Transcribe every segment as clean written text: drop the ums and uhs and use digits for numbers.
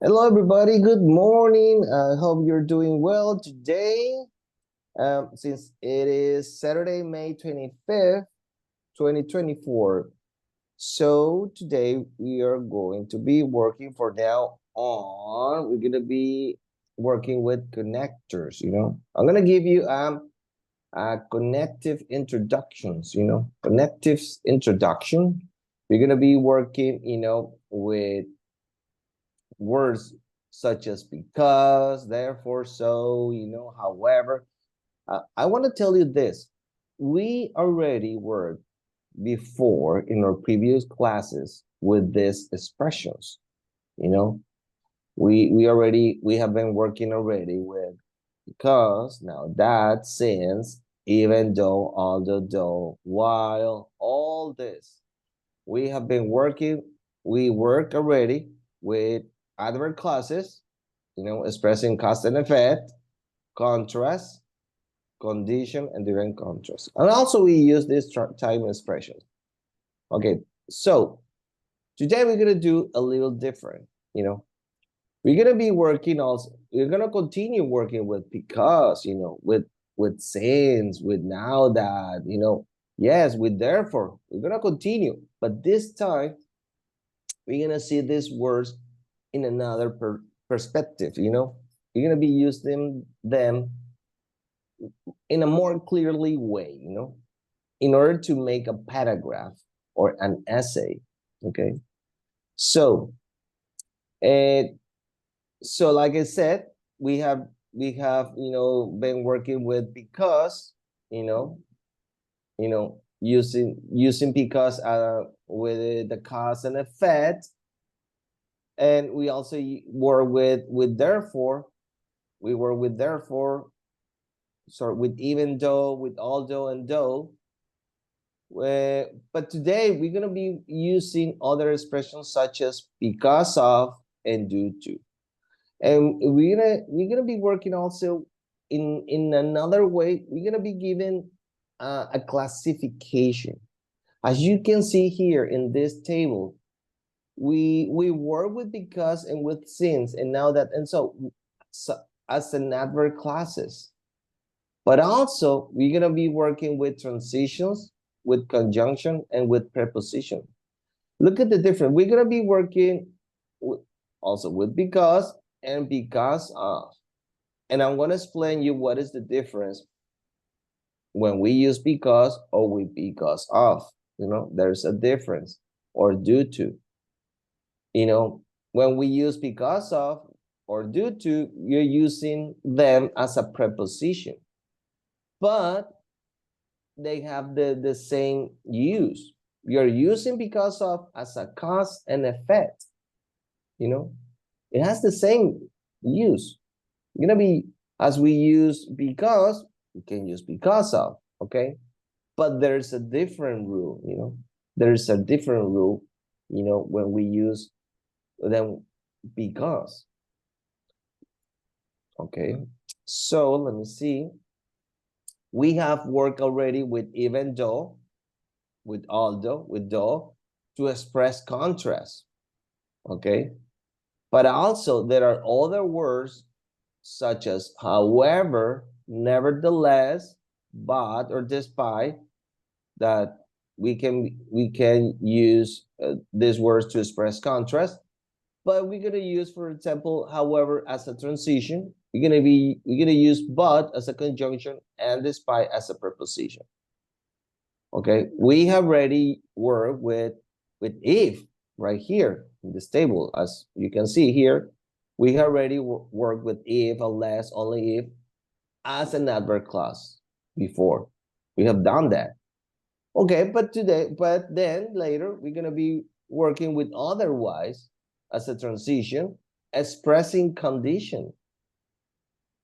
Hello, everybody. Good morning. I hope you're doing well today. Since it is Saturday, May 25th, 2024. So today we are going to be working for now on. We're going to be working with connectors, I'm going to give you connective introductions, connectives introduction. We're going to be working, with words such as because, therefore, so, however. I want to tell you this. We already worked before in our previous classes with these expressions. We have been working already with because, now that, since, even though, although, though, while, all this. We have been working, we work already with adverb clauses, expressing cause and effect, contrast, condition, and direct contrast. And also we use this time expressions. Okay, so today we're going to do a little different, We're going to be working also, we're going to continue working with because, with since, with now that, yes, with therefore. We're going to continue, but this time we're going to see these words in another perspective, You're going to be using them in a more clearly way, in order to make a paragraph or an essay, okay? So, like I said, we have been working with because, using because with the cause and effect, and we also work with therefore. We work with therefore. So with even though, with although, and though. But today we're gonna be using other expressions such as because of and due to, and we're gonna be working also in another way. We're gonna be given a classification. As you can see here in this table, we work with because and with since, and now that, and so as an adverb clauses. But also we're gonna be working with transitions, with conjunction, and with preposition. Look at the difference. We're gonna be working also with because and because of. And I'm gonna explain you what is the difference when we use because or with because of. There's a difference, or due to. When we use because of or due to, you're using them as a preposition, but they have the same use. You're using because of as a cause and effect. It has the same use. You're gonna be, as we use because, we can use because of, okay? But there's a different rule, There's a different rule, when we use them because. Okay, so let me see. We have worked already with even though, with although, with though, to express contrast, okay? But also there are other words such as however, nevertheless, but, or despite, that we can use these words to express contrast. But we're gonna use, for example, however as a transition. We're gonna use but as a conjunction and despite as a preposition. Okay, we have already worked with if right here in this table. As you can see here, we have already worked with if, unless, only if as an adverb clause before. We have done that. Okay, but then later we're gonna be working with otherwise as a transition, expressing condition.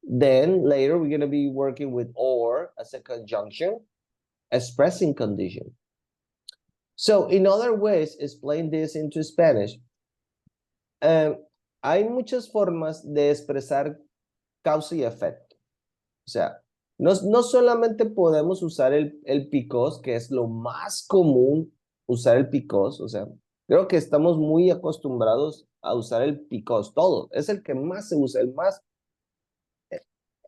Then later we're gonna be working with or as a conjunction, expressing condition. So in other ways, explain this into Spanish. Hay muchas formas de expresar causa y efecto. O sea, no solamente podemos usar el because, que es lo más común, usar el because, o sea, Creo que estamos muy acostumbrados a usar el because, todo. Es el que más se usa, el más,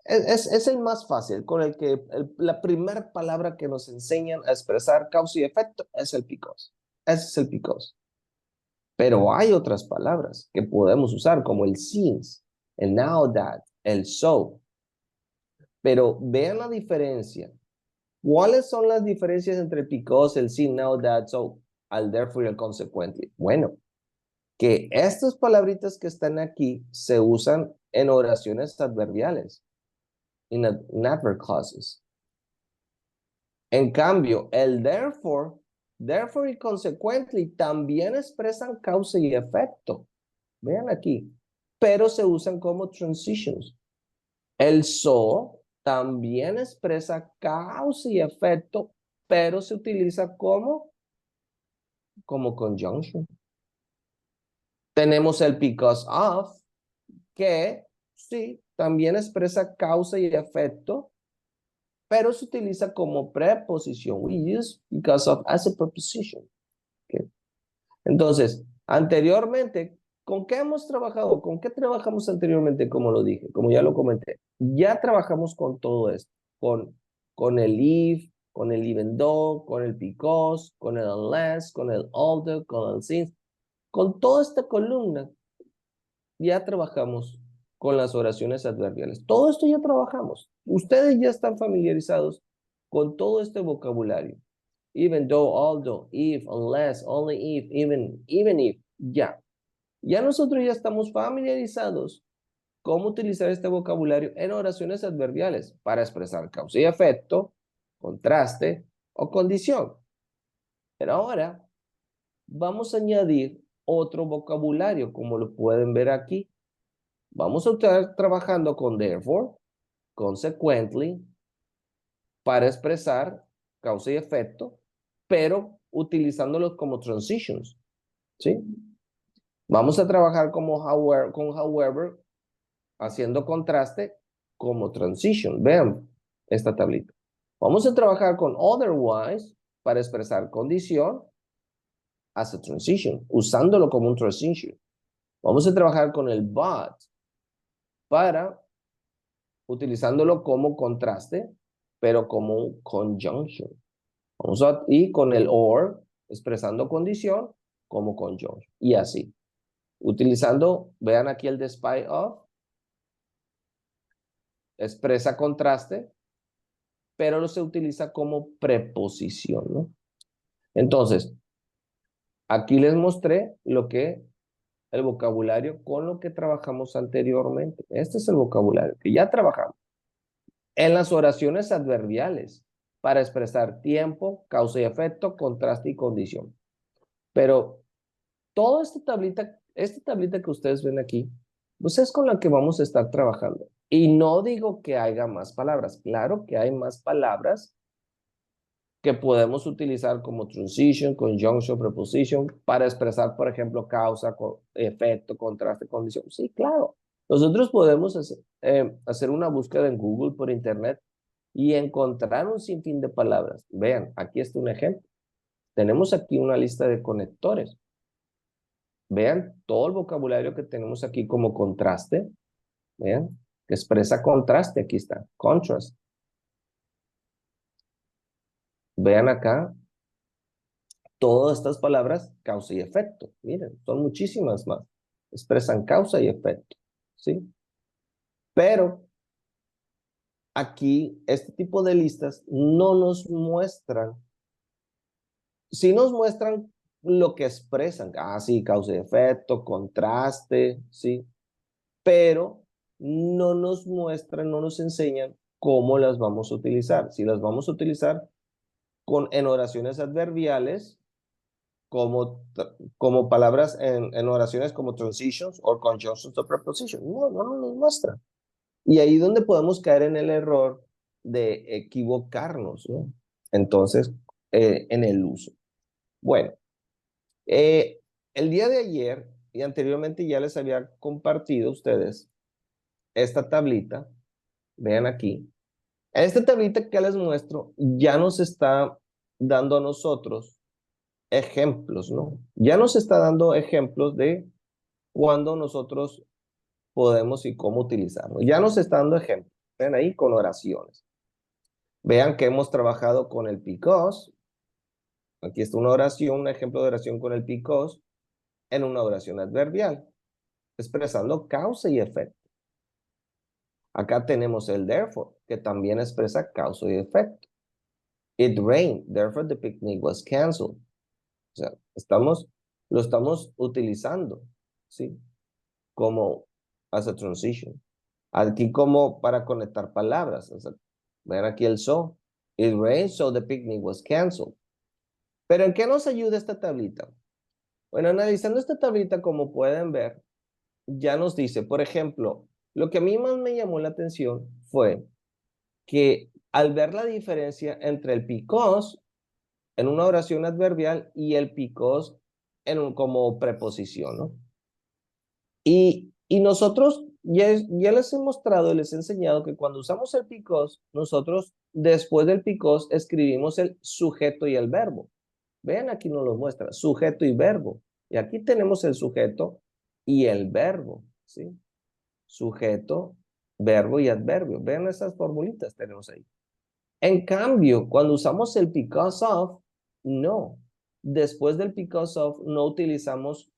es el más fácil, con el que la primera palabra que nos enseñan a expresar causa y efecto es el because. Ese es el because. Pero hay otras palabras que podemos usar, como el since, el now that, el so. Pero vean la diferencia. ¿Cuáles son las diferencias entre el because, el since, now that, so, al therefore y el consequently? Bueno, que estas palabritas que están aquí se usan en oraciones adverbiales, en adverb clauses. En cambio, el therefore y consequently también expresan causa y efecto. Vean aquí, pero se usan como transitions. El so también expresa causa y efecto, pero se utiliza como conjunction. Tenemos el because of, que sí, también expresa causa y efecto, pero se utiliza como preposición. We use because of as a preposition. Okay. Entonces, anteriormente, ¿con qué hemos trabajado? ¿Con qué trabajamos anteriormente? Como lo dije, como ya lo comenté. Ya trabajamos con todo esto, con el if, con el even though, con el because, con el unless, con el although, con el since. Con toda esta columna ya trabajamos con las oraciones adverbiales. Todo esto ya trabajamos. Ustedes ya están familiarizados con todo este vocabulario. Even though, although, if, unless, only if, even if, ya. Ya nosotros ya estamos familiarizados cómo utilizar este vocabulario en oraciones adverbiales para expresar causa y efecto, contraste o condición. Pero ahora vamos a añadir otro vocabulario, como lo pueden ver aquí. Vamos a estar trabajando con therefore, consequently, para expresar causa y efecto, pero utilizándolos como transitions, ¿sí? Vamos a trabajar como con however, haciendo contraste como transition. Vean esta tablita. Vamos a trabajar con otherwise para expresar condición as a transition, usándolo como un transition. Vamos a trabajar con el but para utilizándolo como contraste, pero como un conjunction. Y con el or, expresando condición como conjunction. Y así. Utilizando, vean aquí el despite of, expresa contraste, pero lo se utiliza como preposición, ¿no? Entonces, aquí les mostré el vocabulario con lo que trabajamos anteriormente. Este es el vocabulario que ya trabajamos. En las oraciones adverbiales, para expresar tiempo, causa y efecto, contraste y condición. Pero toda esta tablita que ustedes ven aquí, pues es con la que vamos a estar trabajando. Y no digo que haya más palabras. Claro que hay más palabras que podemos utilizar como transition, conjunction, preposition, para expresar, por ejemplo, causa, efecto, contraste, condición. Sí, claro. Nosotros podemos hacer una búsqueda en Google por internet y encontrar un sinfín de palabras. Vean, aquí está un ejemplo. Tenemos aquí una lista de conectores. Vean todo el vocabulario que tenemos aquí como contraste. Vean, que expresa contraste. Aquí está, contrast. Vean acá todas estas palabras, causa y efecto. Miren, son muchísimas más. Expresan causa y efecto. ¿Sí? Pero aquí, este tipo de listas no nos muestran, sí nos muestran lo que expresan. Ah, sí, causa y efecto, contraste, ¿sí? Pero no nos muestran, no nos enseñan cómo las vamos a utilizar. Si las vamos a utilizar en oraciones adverbiales, como palabras en oraciones como transitions o conjunctions o prepositions. No nos muestra. Y ahí es donde podemos caer en el error de equivocarnos, ¿no? Entonces, en el uso. Bueno, el día de ayer y anteriormente ya les había compartido a ustedes esta tablita. Vean aquí. Esta tablita que les muestro ya nos está dando a nosotros ejemplos, ¿no? Ya nos está dando ejemplos de cuándo nosotros podemos y cómo utilizarlo. Ya nos está dando ejemplos. Ven ahí con oraciones. Vean que hemos trabajado con el because. Aquí está una oración, un ejemplo de oración con el because en una oración adverbial, expresando causa y efecto. Acá tenemos el therefore, que también expresa causa y efecto. It rained, therefore the picnic was canceled. O sea, lo estamos utilizando, ¿sí? Como as a transition. Aquí como para conectar palabras. O sea, ven aquí el so. It rained, so the picnic was canceled. Pero ¿en qué nos ayuda esta tablita? Bueno, analizando esta tablita, como pueden ver, ya nos dice, por ejemplo, lo que a mí más me llamó la atención fue que al ver la diferencia entre el because en una oración adverbial y el because como preposición, ¿no? Y nosotros ya les he mostrado y les he enseñado que cuando usamos el because, nosotros después del because escribimos el sujeto y el verbo. Vean, aquí nos lo muestra, sujeto y verbo. Y aquí tenemos el sujeto y el verbo, ¿sí? Sujeto, verbo y adverbio. Vean esas formulitas tenemos ahí. En cambio, cuando usamos el because of, no. Después del because of no utilizamos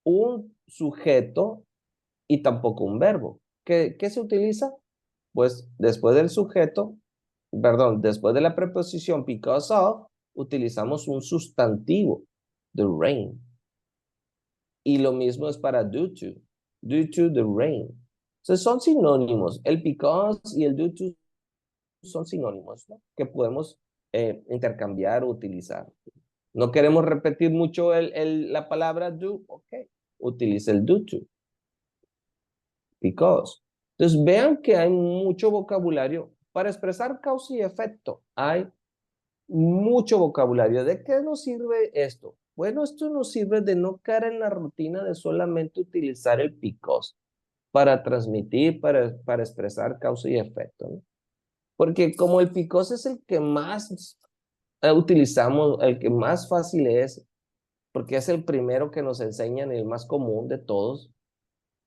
un sujeto y tampoco un verbo. ¿Qué se utiliza? Pues después del sujeto, perdón, después de la preposición because of, utilizamos un sustantivo, the rain. Y lo mismo es para due to the rain. Entonces son sinónimos. El because y el due to son sinónimos, ¿no? Que podemos intercambiar o utilizar. No queremos repetir mucho la palabra do, ok, utiliza el due to, because. Entonces vean que hay mucho vocabulario para expresar causa y efecto. Hay mucho vocabulario. ¿De qué nos sirve esto? Bueno, esto nos sirve de no caer en la rutina de solamente utilizar el because para transmitir, para expresar causa y efecto, ¿no? Porque como el because es el que más utilizamos, el que más fácil es, porque es el primero que nos enseñan, el más común de todos,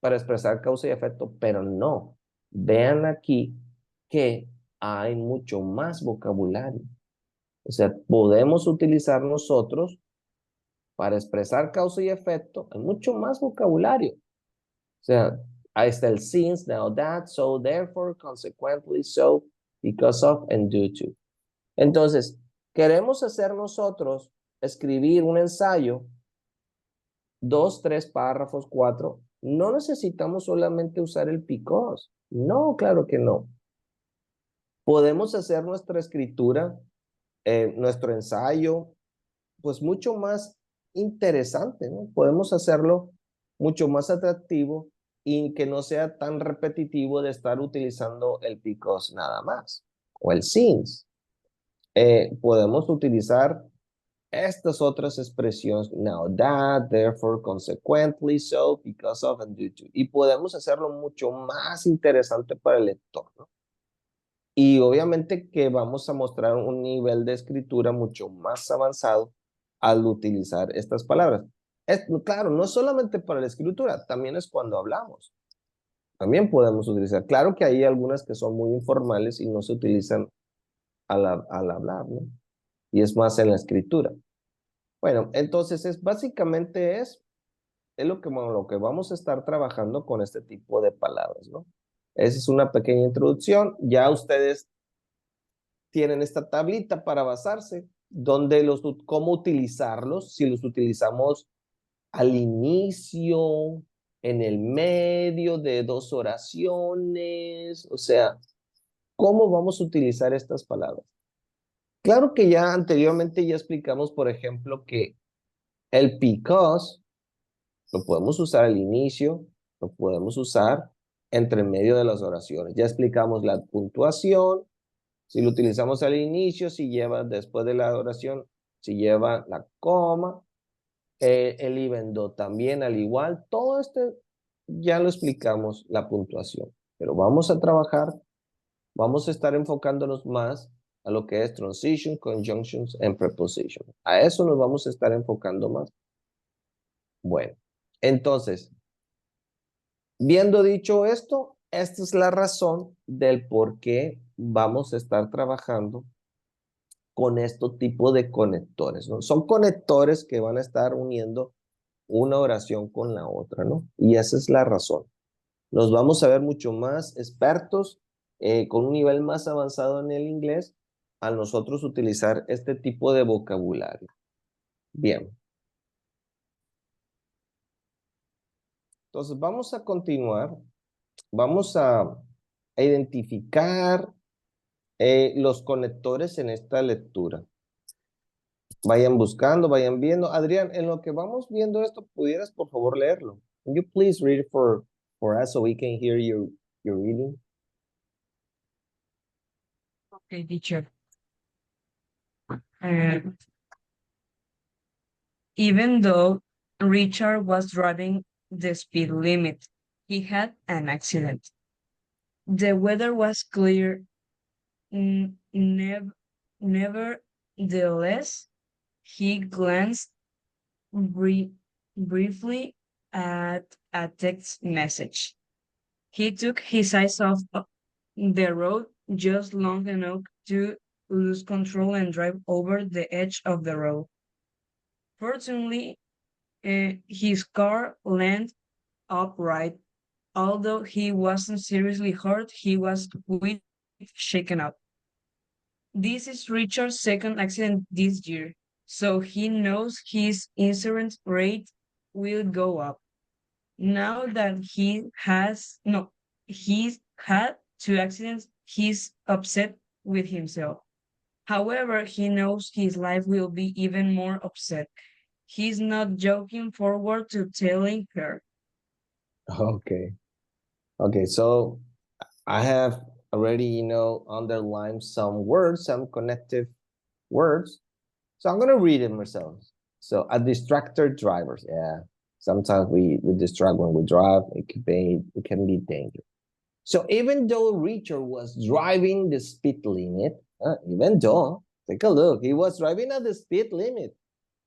para expresar causa y efecto, pero no. Vean aquí que hay mucho más vocabulario. O sea, podemos utilizar nosotros para expresar causa y efecto, hay mucho más vocabulario. O sea, ahí está el since, now that, so, therefore, consequently, so, because of, and due to. Entonces, queremos hacer nosotros, escribir un ensayo, 2, 3 párrafos, 4. No necesitamos solamente usar el because. No, claro que no. Podemos hacer nuestra escritura, nuestro ensayo, pues mucho más interesante, ¿no? Podemos hacerlo mucho más atractivo y que no sea tan repetitivo de estar utilizando el because nada más o el since. Podemos utilizar estas otras expresiones, now that, therefore, consequently, so, because of, and due to. Y podemos hacerlo mucho más interesante para el lector, ¿no? Y obviamente que vamos a mostrar un nivel de escritura mucho más avanzado al utilizar estas palabras. Claro, no solamente para la escritura, también es cuando hablamos. También podemos utilizar. Claro que hay algunas que son muy informales y no se utilizan al hablar, ¿no? Y es más en la escritura. Bueno, entonces básicamente es lo que vamos a estar trabajando con este tipo de palabras, ¿no? Esa es una pequeña introducción. Ya ustedes tienen esta tablita para basarse, cómo utilizarlos, si los utilizamos al inicio, en el medio de dos oraciones, o sea, ¿cómo vamos a utilizar estas palabras? Claro que ya anteriormente ya explicamos, por ejemplo, que el because lo podemos usar al inicio, lo podemos usar entre medio de las oraciones. Ya explicamos la puntuación. Si lo utilizamos al inicio, si lleva después de la oración, si lleva la coma, el even though también al igual, todo esto ya lo explicamos la puntuación. Pero vamos a trabajar, vamos a estar enfocándonos más a lo que es transition, conjunctions, and preposition. A eso nos vamos a estar enfocando más. Bueno, entonces, viendo dicho esto, esta es la razón del por qué vamos a estar trabajando con este tipo de conectores, ¿no? Son conectores que van a estar uniendo una oración con la otra, ¿no? Y esa es la razón. Nos vamos a ver mucho más expertos, con un nivel más avanzado en el inglés, al nosotros utilizar este tipo de vocabulario. Bien. Entonces vamos a continuar. Vamos a identificar los conectores en esta lectura. Vayan buscando, vayan viendo. Adrián, en lo que vamos viendo esto, ¿pudieras por favor leerlo? Can you please read it for us so we can hear your reading? Okay, teacher. Uh, even though Richard was driving the speed limit, he had an accident. The weather was clear. Nevertheless, he glanced briefly at a text message. He took his eyes off the road just long enough to lose control and drive over the edge of the road. Fortunately, his car landed upright. Although he wasn't seriously hurt, he was quite shaken up. This is Richard's second accident this year, so he knows his insurance rate will go up. Now that he's had two accidents, he's upset with himself. However, he knows his life will be even more upset. He's not joking forward to telling her. Okay. Okay, so I have already, underlined some words, some connective words. So I'm going to read it myself. So a distracted driver. Yeah. Sometimes we distract when we drive. It can be dangerous. So even though Richard was driving the speed limit, take a look, he was driving at the speed limit,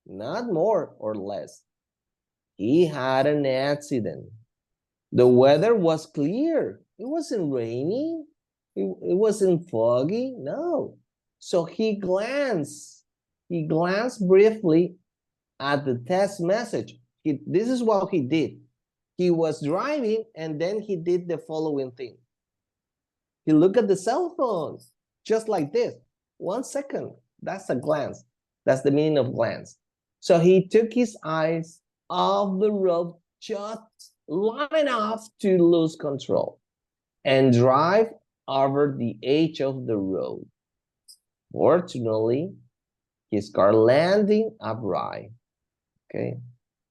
not more or less. He had an accident. The weather was clear. It wasn't raining. It wasn't foggy. No. So he glanced briefly at the text message. This is what he did. He was driving and then he did the following thing. He looked at the cell phone, just like this. 1 second. That's a glance. That's the meaning of glance. So he took his eyes off the road just long enough to lose control and drive over the edge of the road. Fortunately, his car landed upright. Okay.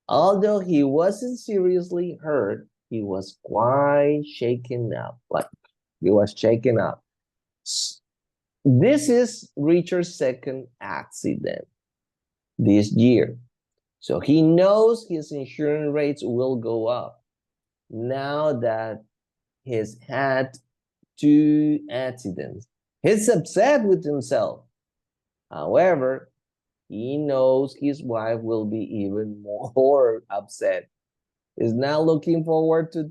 Although he wasn't seriously hurt, he was quite shaken up. Like he was shaken up. This is Richard's second accident this year. So he knows his insurance rates will go up now that he's had two accidents. He's upset with himself. However, he knows his wife will be even more upset. He's now looking forward to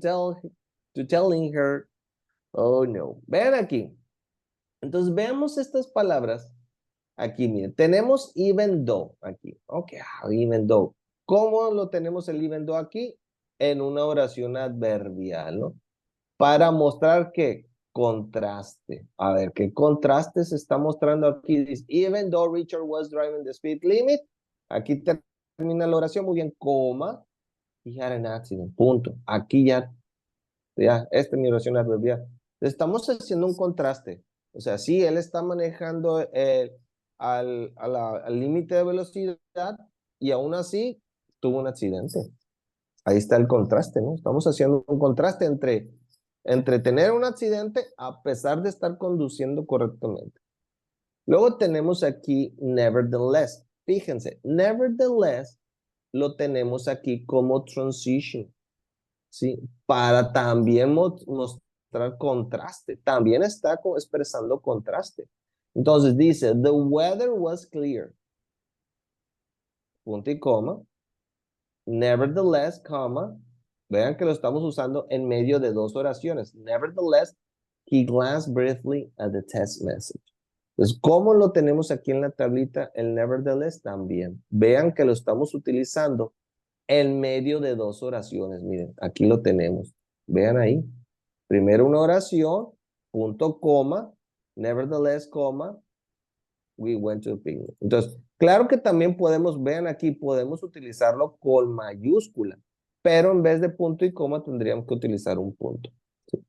telling her, oh no. Ven aquí. Entonces veamos estas palabras. Aquí, miren, tenemos even though aquí. Ok, even though. ¿Cómo lo tenemos el even though aquí? En una oración adverbial, ¿no? Para mostrar que contraste. A ver, ¿qué contraste se está mostrando aquí? Dice, even though Richard was driving the speed limit. Aquí termina la oración muy bien, coma. He had an accident, punto. Aquí ya, esta es mi oración adverbial. Estamos haciendo un contraste. O sea, sí, él está manejando al límite de velocidad y aún así tuvo un accidente. Ahí está el contraste, ¿no? Estamos haciendo un contraste entre tener un accidente a pesar de estar conduciendo correctamente. Luego tenemos aquí nevertheless. Fíjense, nevertheless lo tenemos aquí como transition, ¿sí? Para también mostrar contraste. También está expresando contraste. Entonces dice, the weather was clear. Punto y coma. Nevertheless, coma. Vean que lo estamos usando en medio de dos oraciones. Nevertheless, he glanced briefly at the test message. Entonces, ¿cómo lo tenemos aquí en la tablita? El nevertheless también. Vean que lo estamos utilizando en medio de dos oraciones. Miren, aquí lo tenemos. Vean ahí. Primero una oración, punto, coma, nevertheless, coma, we went to the picnic. Entonces, claro que también podemos, vean aquí, podemos utilizarlo con mayúscula, pero en vez de punto y coma tendríamos que utilizar un punto. ¿Sí?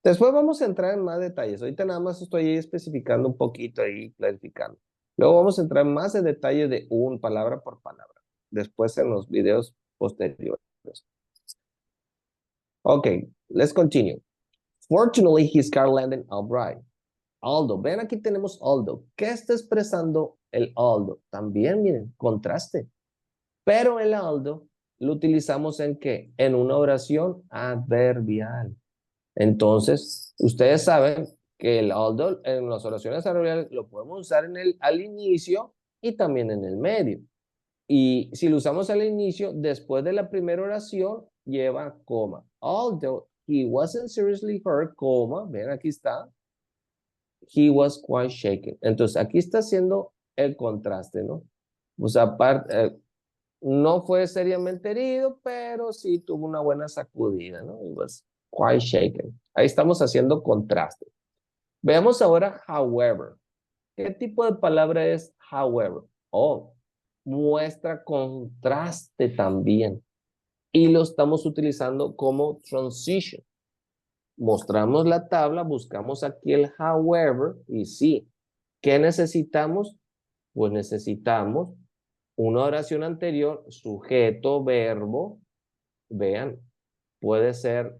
Después vamos a entrar en más detalles. Ahorita nada más estoy ahí especificando un poquito ahí, clarificando. Luego vamos a entrar más en detalle de palabra por palabra. Después en los videos posteriores. Okay, let's continue. Fortunately, his car landed upright. Aldo, ven aquí tenemos Aldo. ¿Qué está expresando el Aldo? También, miren, contraste. Pero el Aldo lo utilizamos ¿en qué? En una oración adverbial. Entonces, ustedes saben que el Aldo en las oraciones adverbiales lo podemos usar al inicio y también en el medio. Y si lo usamos al inicio, después de la primera oración, lleva coma. Although he wasn't seriously hurt, coma, ven aquí está. He was quite shaken. Entonces, aquí está haciendo el contraste, ¿no? O sea, aparte, no fue seriamente herido, pero sí tuvo una buena sacudida, ¿no? He was quite shaken. Ahí estamos haciendo contraste. Veamos ahora however. ¿Qué tipo de palabra es however? Oh, muestra contraste también. Y lo estamos utilizando como transition. Mostramos la tabla, buscamos aquí el however y sí. ¿Qué necesitamos? Pues necesitamos una oración anterior, sujeto, verbo. Vean, puede ser,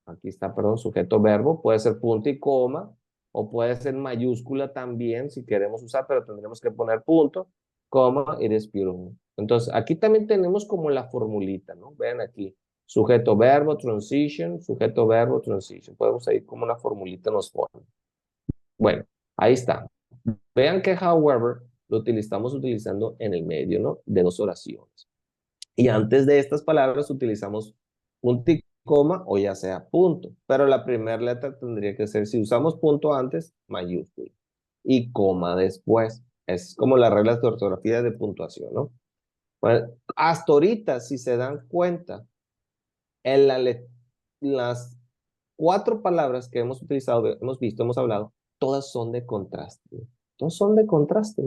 aquí está, perdón, sujeto, verbo, puede ser punto y coma, o puede ser mayúscula también, si queremos usar, pero tendremos que poner punto, coma, it is beautiful. Entonces, aquí también tenemos como la formulita, ¿no? Vean aquí, sujeto, verbo, transition, sujeto, verbo, transition. Podemos ir como una formulita nos pone. Bueno, ahí está. Vean que however lo estamos utilizando en el medio, ¿no? De dos oraciones. Y antes de estas palabras utilizamos punto y coma o ya sea punto. Pero la primera letra tendría que ser, si usamos punto antes, mayúscula. Y coma después. Es como las reglas de ortografía de puntuación, ¿no? Bueno, hasta ahorita, si se dan cuenta, en las cuatro palabras que hemos utilizado, hemos visto, hemos hablado, todas son de contraste. Todas son de contraste.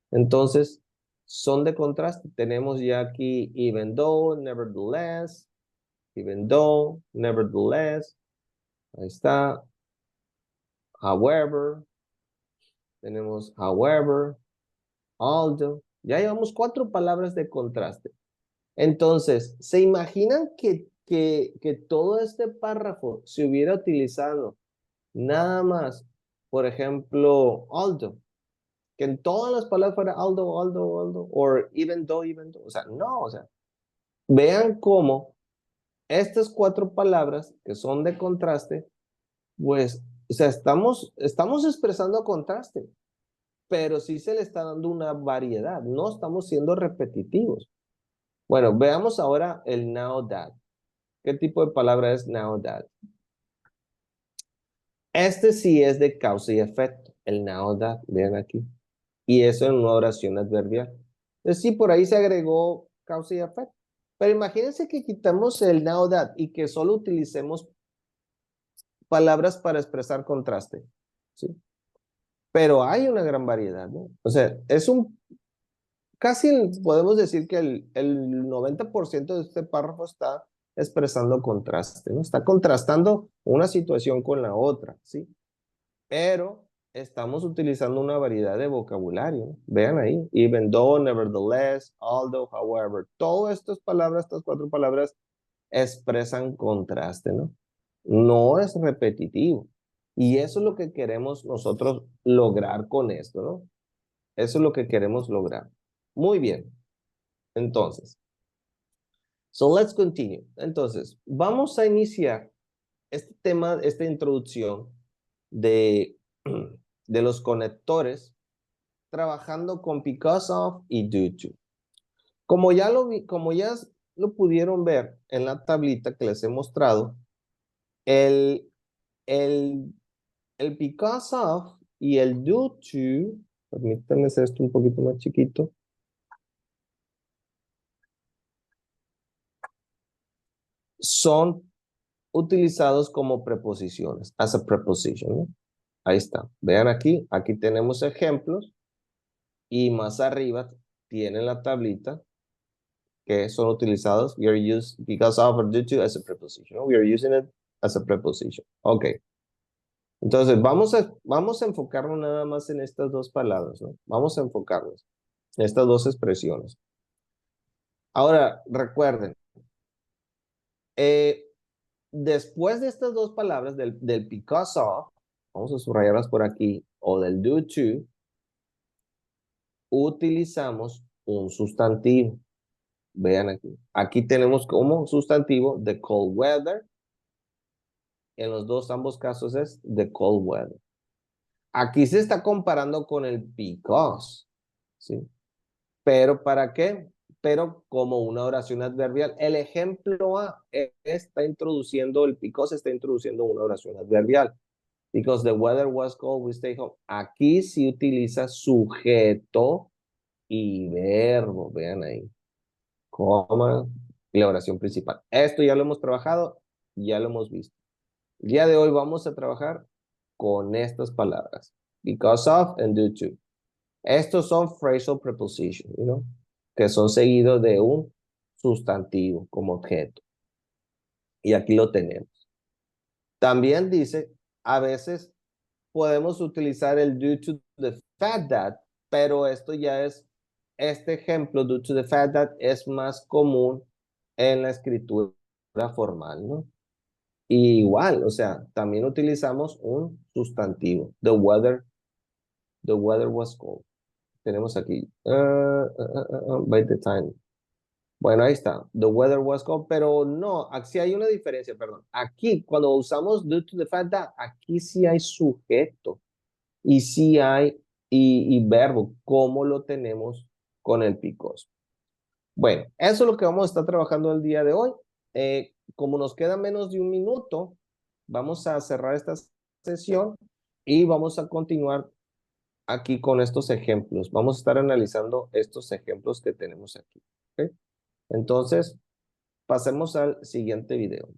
Entonces, son de contraste. Tenemos ya aquí even though, nevertheless, ahí está, however, tenemos however, although, ya llevamos cuatro palabras de contraste. Entonces, ¿se imaginan que todo este párrafo se hubiera utilizado nada más, por ejemplo, although? Que en todas las palabras fuera although, o even though, o sea, no, o sea, vean cómo estas cuatro palabras que son de contraste, pues, o sea, estamos expresando contraste, pero sí se le está dando una variedad, no estamos siendo repetitivos. Bueno, veamos ahora el now that. ¿Qué tipo de palabra es now that? Este sí es de causa y efecto, el now that, vean aquí. Y eso en una oración adverbial. Entonces, sí, por ahí se agregó causa y efecto. Pero imagínense que quitamos el now that y que solo utilicemos palabras para expresar contraste. ¿Sí? Pero hay una gran variedad, ¿no? O sea, casi podemos decir que el 90% de este párrafo está expresando contraste, ¿no? Está contrastando una situación con la otra, ¿sí? Pero estamos utilizando una variedad de vocabulario, ¿no? Vean ahí, even though, nevertheless, although, however, todas estas palabras, estas cuatro palabras expresan contraste, ¿no? No es repetitivo. Y eso es lo que queremos nosotros lograr con esto, ¿no? Eso es lo que queremos lograr. Muy bien. Entonces, so let's continue. Entonces, vamos a iniciar este tema, esta introducción de de los conectores trabajando con because of y due to. Como ya lo pudieron ver en la tablita que les he mostrado, el because of y el due to, permítanme hacer esto un poquito más chiquito. Son utilizados como preposiciones, as a preposition, ¿no? Ahí está. Vean aquí tenemos ejemplos y más arriba tienen la tablita que son utilizados. We are used because of or due to as a preposition. ¿No? We are using it as a preposition. Ok. Entonces, vamos a enfocarnos nada más en estas dos palabras, ¿no? Vamos a enfocarnos en estas dos expresiones. Ahora, recuerden, después de estas dos palabras, del because of, vamos a subrayarlas por aquí, o del due to, utilizamos un sustantivo. Vean aquí. Aquí tenemos como sustantivo the cold weather. En los ambos casos es the cold weather. Aquí se está comparando con el because, ¿sí? Pero ¿para qué? Pero como una oración adverbial. El ejemplo A está introduciendo, el because está introduciendo una oración adverbial. Because the weather was cold, we stay home. Aquí sí utiliza sujeto y verbo, vean ahí. Coma y la oración principal. Esto ya lo hemos trabajado, ya lo hemos visto. El día de hoy vamos a trabajar con estas palabras. Because of and due to. Estos son phrasal prepositions, que son seguidos de un sustantivo como objeto. Y aquí lo tenemos. También dice, a veces podemos utilizar el due to the fact that, pero esto ya es, este ejemplo, due to the fact that, es más común en la escritura formal, ¿no? Y igual, o sea, también utilizamos un sustantivo. The weather was cold. Tenemos aquí, by the time. Bueno, ahí está. The weather was cold, pero no, aquí hay una diferencia, perdón. Aquí, cuando usamos due to the fact that, aquí sí hay sujeto. Y sí hay y verbo, como lo tenemos con el because. Bueno, eso es lo que vamos a estar trabajando el día de hoy. Como nos queda menos de un minuto, vamos a cerrar esta sesión y vamos a continuar aquí con estos ejemplos. Vamos a estar analizando estos ejemplos que tenemos aquí. ¿Okay? Entonces, pasemos al siguiente video.